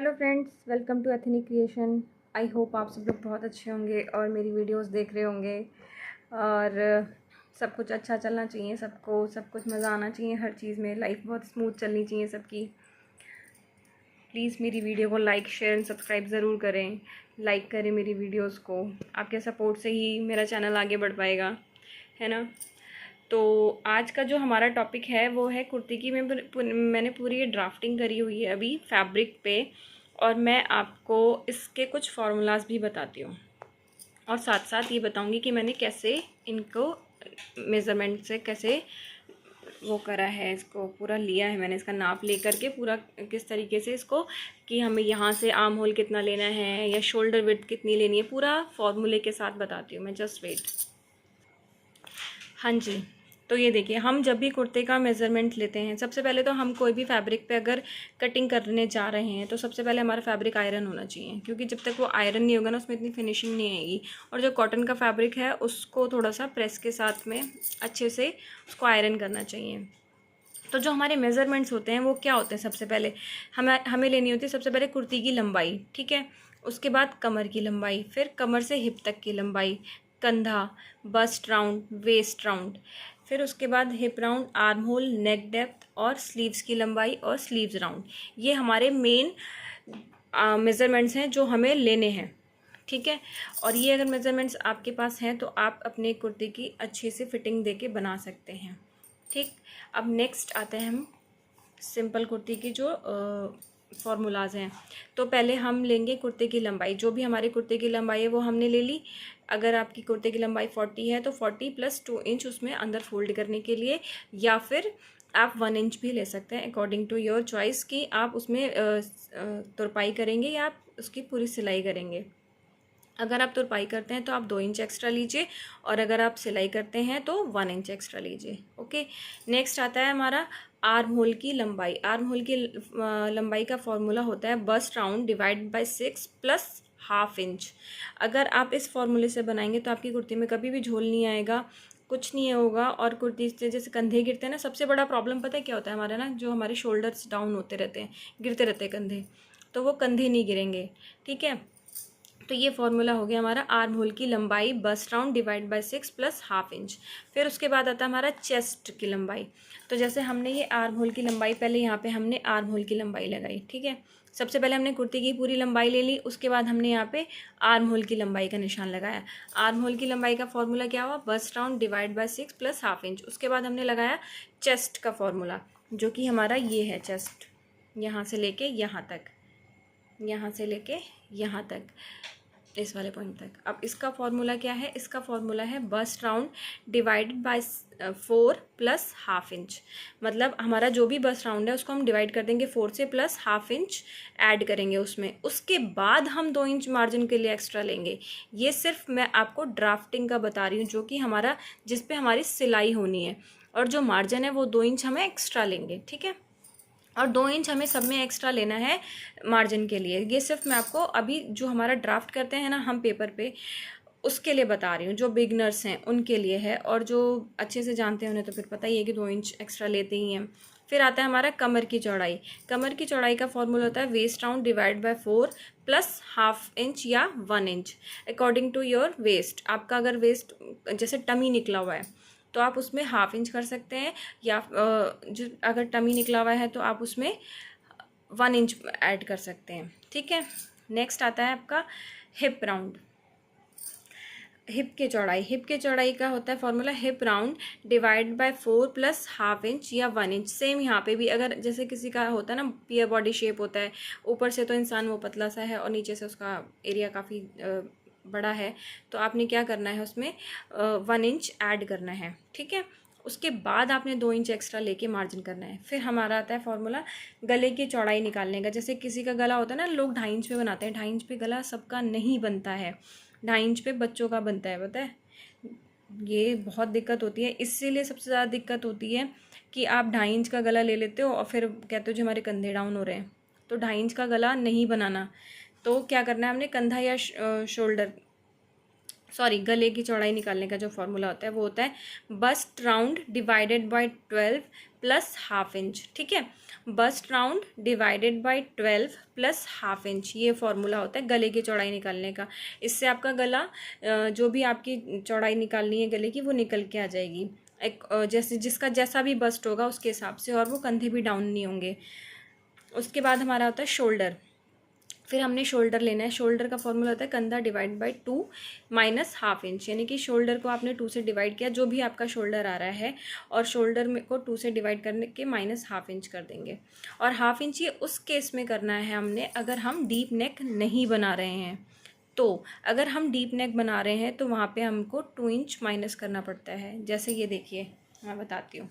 Hello friends, welcome to ethnic creation. I hope आप सब लोग बहुत अच्छे होंगे और मेरी वीडियोस देख रहे होंगे और सब कुछ अच्छा चलना चाहिए। सबको सब कुछ मज़ा आना चाहिए हर चीज़ में। लाइफ बहुत स्मूथ चलनी चाहिए सबकी। प्लीज़ मेरी वीडियो को लाइक शेयर एंड सब्सक्राइब ज़रूर करें। लाइक करें मेरी वीडियोस को। आपके सपोर्ट से ही मेरा चैनल आगे बढ़ पाएगा, है ना। तो आज का जो हमारा टॉपिक है वो है कुर्ती की। मैंने पूरी ड्राफ्टिंग करी हुई है अभी फैब्रिक पे, और मैं आपको इसके कुछ फार्मूलाज भी बताती हूँ और साथ साथ ये बताऊँगी कि मैंने कैसे इनको मेज़रमेंट से कैसे वो करा है, इसको पूरा लिया है मैंने, इसका नाप लेकर के पूरा किस तरीके से इसको, कि हमें यहाँ से आर्म होल कितना लेना है या शोल्डर विड्थ कितनी लेनी है, पूरा फॉर्मूले के साथ बताती हूँ मैं। Just wait. हाँ जी, तो ये देखिए, हम जब भी कुर्ते का मेज़रमेंट लेते हैं, सबसे पहले तो हम कोई भी फैब्रिक पे अगर कटिंग करने जा रहे हैं तो सबसे पहले हमारा फैब्रिक आयरन होना चाहिए, क्योंकि जब तक वो आयरन नहीं होगा ना उसमें इतनी फिनिशिंग नहीं आएगी। और जो कॉटन का फैब्रिक है उसको थोड़ा सा प्रेस के साथ में अच्छे से उसको आयरन करना चाहिए। तो जो हमारे मेज़रमेंट्स होते हैं वो क्या होते हैं, सबसे पहले हमें लेनी होती है सबसे पहले कुर्ती की लंबाई, ठीक है। उसके बाद कमर की लंबाई, फिर कमर से हिप तक की लंबाई, कंधा, बस्ट राउंड, वेस्ट राउंड, फिर उसके बाद हिप राउंड, आर्म होल, नेक डेप्थ और स्लीव्स की लंबाई और स्लीव्स राउंड। ये हमारे मेन मेज़रमेंट्स हैं जो हमें लेने हैं, ठीक है। और ये अगर मेज़रमेंट्स आपके पास हैं तो आप अपने कुर्ती की अच्छे से फिटिंग देके बना सकते हैं, ठीक। अब नेक्स्ट आते हैं हम सिंपल कुर्ती की जो फार्मूलाज हैं। तो पहले हम लेंगे कुर्ते की लंबाई। जो भी हमारे कुर्ते की लंबाई है वो हमने ले ली। अगर आपकी कुर्ते की लंबाई 40 है तो 40 + 2 इंच उसमें अंदर फोल्ड करने के लिए, या फिर आप 1 इंच भी ले सकते हैं अकॉर्डिंग टू योर चॉइस, कि आप उसमें तुरपाई करेंगे या आप उसकी पूरी सिलाई करेंगे। अगर आप तुरपाई करते हैं तो आप 2 इंच एक्स्ट्रा लीजिए, और अगर आप सिलाई करते हैं तो 1 इंच एक्स्ट्रा लीजिए, ओके। नेक्स्ट आता है हमारा आर्म होल की लंबाई। आर्म होल की लंबाई का फॉर्मूला होता है bust round divide by 6 + ½ inch. अगर आप इस फॉर्मूले से बनाएंगे तो आपकी कुर्ती में कभी भी झोल नहीं आएगा, कुछ नहीं होगा। और कुर्ती से जैसे कंधे गिरते हैं ना, सबसे बड़ा प्रॉब्लम पता है क्या होता है हमारा ना, जो हमारे शोल्डर्स डाउन होते रहते हैं, गिरते रहते हैं कंधे, तो वो कंधे नहीं गिरेंगे, ठीक है। तो ये फॉर्मूला हो गया हमारा आर्म होल की लंबाई bust round divide by 6 + ½ inch. फिर उसके बाद आता है हमारा चेस्ट की लंबाई। तो जैसे हमने ये आर्म होल की लंबाई, पहले यहाँ पे हमने आर्म होल की लंबाई लगाई, ठीक है। सबसे पहले हमने कुर्ती की पूरी लंबाई ले ली, उसके बाद हमने यहाँ पे आर्म होल की लंबाई का निशान लगाया। आर्म होल की लंबाई का फॉर्मूला क्या हुआ, bust round divide by 6 + ½ inch. उसके बाद हमने लगाया चेस्ट का फॉर्मूला, जो कि हमारा ये है चेस्ट, यहाँ से लेके यहाँ तक, यहाँ से लेके यहाँ तक, इस वाले पॉइंट तक। अब इसका फॉर्मूला क्या है, इसका फॉर्मूला है bust round divided by 4 + ½ inch. मतलब हमारा जो भी बस्ट राउंड है उसको हम डिवाइड कर देंगे 4 से, प्लस ½ इंच ऐड करेंगे उसमें। उसके बाद हम 2 इंच मार्जिन के लिए एक्स्ट्रा लेंगे। ये सिर्फ मैं आपको ड्राफ्टिंग का बता रही हूँ, जो कि हमारा जिस पे हमारी सिलाई होनी है, और जो मार्जिन है वो 2 इंच हमें एक्स्ट्रा लेंगे, ठीक है। और 2 इंच हमें सब में एक्स्ट्रा लेना है मार्जिन के लिए। ये सिर्फ मैं आपको अभी जो हमारा ड्राफ्ट करते हैं ना हम पेपर पे, उसके लिए बता रही हूँ। जो बिगनर्स हैं उनके लिए है, और जो अच्छे से जानते हैं उन्हें तो फिर पता ही है कि 2 इंच एक्स्ट्रा लेते ही हैं। फिर आता है हमारा कमर की चौड़ाई। कमर की चौड़ाई का फॉर्मूला होता है waist round divide by 4 + ½ inch या 1 inch according to your waist. आपका अगर वेस्ट जैसे टमी निकला हुआ है तो आप उसमें ½ इंच कर सकते हैं, या जो अगर टमी निकला हुआ है तो आप उसमें 1 इंच ऐड कर सकते हैं, ठीक है। नेक्स्ट आता है आपका हिप राउंड। हिप की चौड़ाई, हिप की चौड़ाई का होता है formula hip round divide by 4 + ½ inch या 1 इंच। सेम यहाँ पे भी, अगर जैसे किसी का होता है ना पियर बॉडी शेप होता है, ऊपर से तो इंसान वो पतला सा है और नीचे से उसका एरिया काफ़ी बड़ा है, तो आपने क्या करना है उसमें 1 इंच ऐड करना है, ठीक है। उसके बाद आपने 2 इंच एक्स्ट्रा लेके मार्जिन करना है। फिर हमारा आता है फॉर्मूला गले की चौड़ाई निकालने का। जैसे किसी का गला होता है ना, लोग 2.5 इंच पे बनाते हैं, 2.5 इंच पे गला सबका नहीं बनता है, 2.5 इंच पे बच्चों का बनता है, पता है। ये बहुत दिक्कत होती है, इसीलिए सबसे ज़्यादा दिक्कत होती है कि आप 2.5 इंच का गला ले लेते हो और फिर कहते हो जी हमारे कंधे डाउन हो रहे हैं। तो 2.5 इंच का गला नहीं बनाना। तो क्या करना है, हमने कंधा या शोल्डर सॉरी, गले की चौड़ाई निकालने का जो फॉर्मूला होता है वो होता है bust round divided by 12 plus half inch. ठीक है, bust round divided by 12 plus half inch, ये फॉर्मूला होता है गले की चौड़ाई निकालने का। इससे आपका गला जो भी आपकी चौड़ाई निकालनी है गले की वो निकल के आ जाएगी, एक जैसे जिसका जैसा भी बस्ट होगा उसके हिसाब से, और वो कंधे भी डाउन नहीं होंगे। उसके बाद हमारा होता है शोल्डर। फिर हमने शोल्डर लेना है। शोल्डर का फॉर्मूला होता है कंधा divide by 2 minus half inch, यानी कि शोल्डर को आपने 2 से डिवाइड किया, जो भी आपका शोल्डर आ रहा है, और शोल्डर में को 2 से डिवाइड करने के माइनस हाफ इंच कर देंगे। और हाफ इंच ये उस केस में करना है हमने अगर हम डीप नेक नहीं बना रहे हैं। तो अगर हम डीप नेक बना रहे हैं तो वहाँ पे हमको 2 इंच माइनस करना पड़ता है। जैसे ये देखिए, मैं बताती हूँ।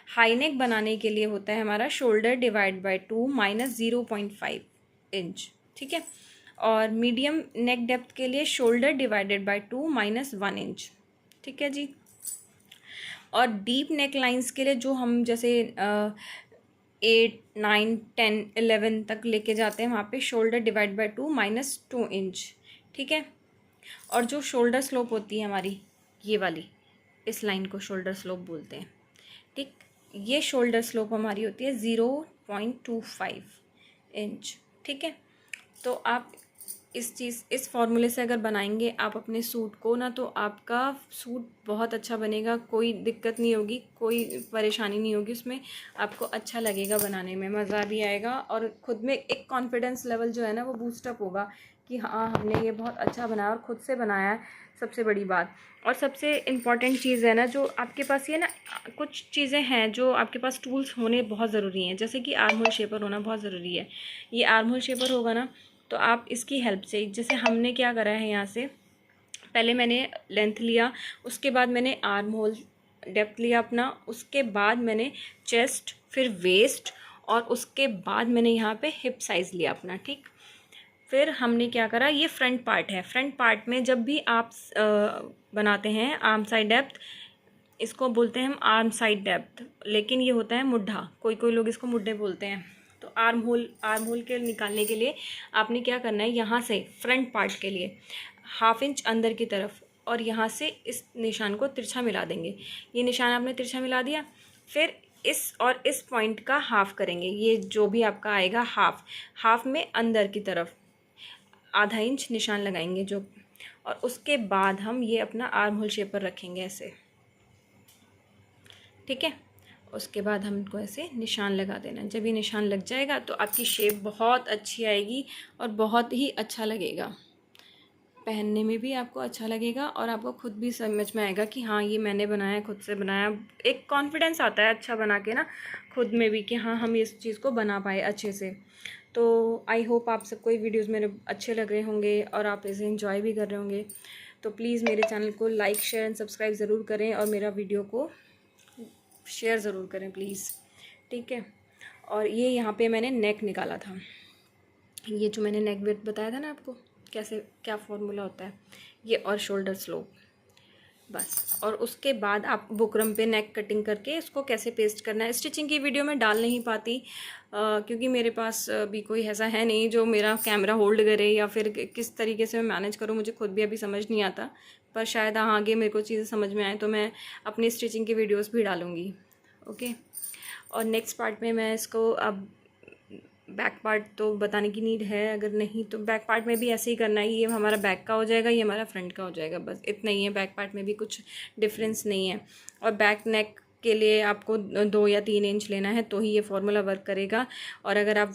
हाई नेक बनाने के लिए होता है हमारा shoulder divide by 2 minus 0.5 inch. ठीक है, और मीडियम नेक डेप्थ के लिए shoulder divided by 2 minus 1 inch. ठीक है जी। और डीप नेक लाइंस के लिए जो हम जैसे 8, 9, 10, 11 तक लेके जाते हैं, वहाँ पे shoulder divide by 2 minus 2 inch. ठीक है, और जो शोल्डर स्लोप होती है हमारी, ये वाली, इस लाइन को शोल्डर स्लोप बोलते हैं। ठीक, ये शोल्डर स्लोप हमारी होती है 0.25 इंच। ठीक है, तो आप इस फॉर्मूले से अगर बनाएंगे आप अपने सूट को ना, तो आपका सूट बहुत अच्छा बनेगा, कोई दिक्कत नहीं होगी, कोई परेशानी नहीं होगी उसमें, आपको अच्छा लगेगा बनाने में, मज़ा भी आएगा, और ख़ुद में एक कॉन्फिडेंस लेवल जो है ना वो बूस्टअप होगा कि हाँ हमने ये बहुत अच्छा बनाया और ख़ुद से बनाया है, सबसे बड़ी बात। और सबसे इम्पॉर्टेंट चीज़ है ना, जो आपके पास ये ना कुछ चीज़ें हैं जो आपके पास टूल्स होने बहुत ज़रूरी हैं, जैसे कि आर्म होल शेपर होना बहुत ज़रूरी है। ये आर्म होल शेपर होगा ना तो आप इसकी हेल्प से, जैसे हमने क्या करा है, यहाँ से पहले मैंने लेंथ लिया, उसके बाद मैंने आर्म होल डेप्थ लिया अपना, उसके बाद मैंने चेस्ट, फिर वेस्ट, और उसके बाद मैंने यहाँ पे हिप साइज़ लिया अपना। ठीक, फिर हमने क्या करा, ये फ्रंट पार्ट है। फ्रंट पार्ट में जब भी आप बनाते हैं आर्म साइड डेप्थ, इसको बोलते हैं हम आर्म साइड डेप्थ, लेकिन ये होता है मुड्ढा, कोई कोई लोग इसको मुड्ढे बोलते हैं। तो आर्म होल के निकालने के लिए आपने क्या करना है, यहाँ से फ्रंट पार्ट के लिए हाफ इंच अंदर की तरफ, और यहाँ से इस निशान को तिरछा मिला देंगे। ये निशान आपने तिरछा मिला दिया, फिर इस पॉइंट का हाफ करेंगे, ये जो भी आपका आएगा हाफ में अंदर की तरफ आधा इंच निशान लगाएंगे जो, और उसके बाद हम ये अपना आर्म होल शेप पर रखेंगे ऐसे। ठीक है, उसके बाद हमको ऐसे निशान लगा देना। जब ये निशान लग जाएगा तो आपकी शेप बहुत अच्छी आएगी और बहुत ही अच्छा लगेगा, पहनने में भी आपको अच्छा लगेगा, और आपको खुद भी समझ में आएगा कि हाँ ये मैंने बनाया, खुद से बनाया। एक कॉन्फिडेंस आता है अच्छा बना के ना खुद में भी, कि हाँ हम इस चीज़ को बना पाए अच्छे से। तो आई होप आप सबको ये वीडियोज़ मेरे अच्छे लग रहे होंगे और आप इसे एंजॉय भी कर रहे होंगे। तो प्लीज़ मेरे चैनल को लाइक, शेयर एंड सब्सक्राइब ज़रूर करें, और मेरा वीडियो को शेयर ज़रूर करें प्लीज़। ठीक है, और ये यहाँ पे मैंने नेक निकाला था, ये जो मैंने नेक विड्थ बताया था ना आपको कैसे क्या फॉर्मूला होता है ये, और शोल्डर स्लोप, बस। और उसके बाद आप बुकरम पे नेक कटिंग करके इसको कैसे पेस्ट करना है, स्टिचिंग की वीडियो में डाल नहीं पाती क्योंकि मेरे पास भी कोई ऐसा है नहीं जो मेरा कैमरा होल्ड करे, या फिर किस तरीके से मैं मैनेज करूँ, मुझे खुद भी अभी समझ नहीं आता। पर शायद आगे मेरे को चीज़ें समझ में आए तो मैं अपनी स्टिचिंग की वीडियोस भी डालूँगी। ओके, और नेक्स्ट पार्ट में मैं इसको, अब बैक पार्ट तो बताने की नीड है, अगर नहीं तो बैक पार्ट में भी ऐसे ही करना है। ये हमारा बैक का हो जाएगा, ये हमारा फ्रंट का हो जाएगा, बस इतना ही है। बैक पार्ट में भी कुछ डिफरेंस नहीं है। और बैक नेक के लिए आपको 2 या 3 इंच लेना है तो ही ये फॉर्मूला वर्क करेगा, और अगर आप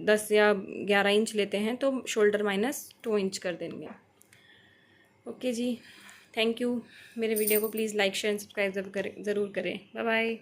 10 या 11 इंच लेते हैं तो शोल्डर माइनस 2 इंच कर देंगे। ओके जी, थैंक यू। मेरे वीडियो को please like, share and subscribe ज़रूर करें। Bye bye.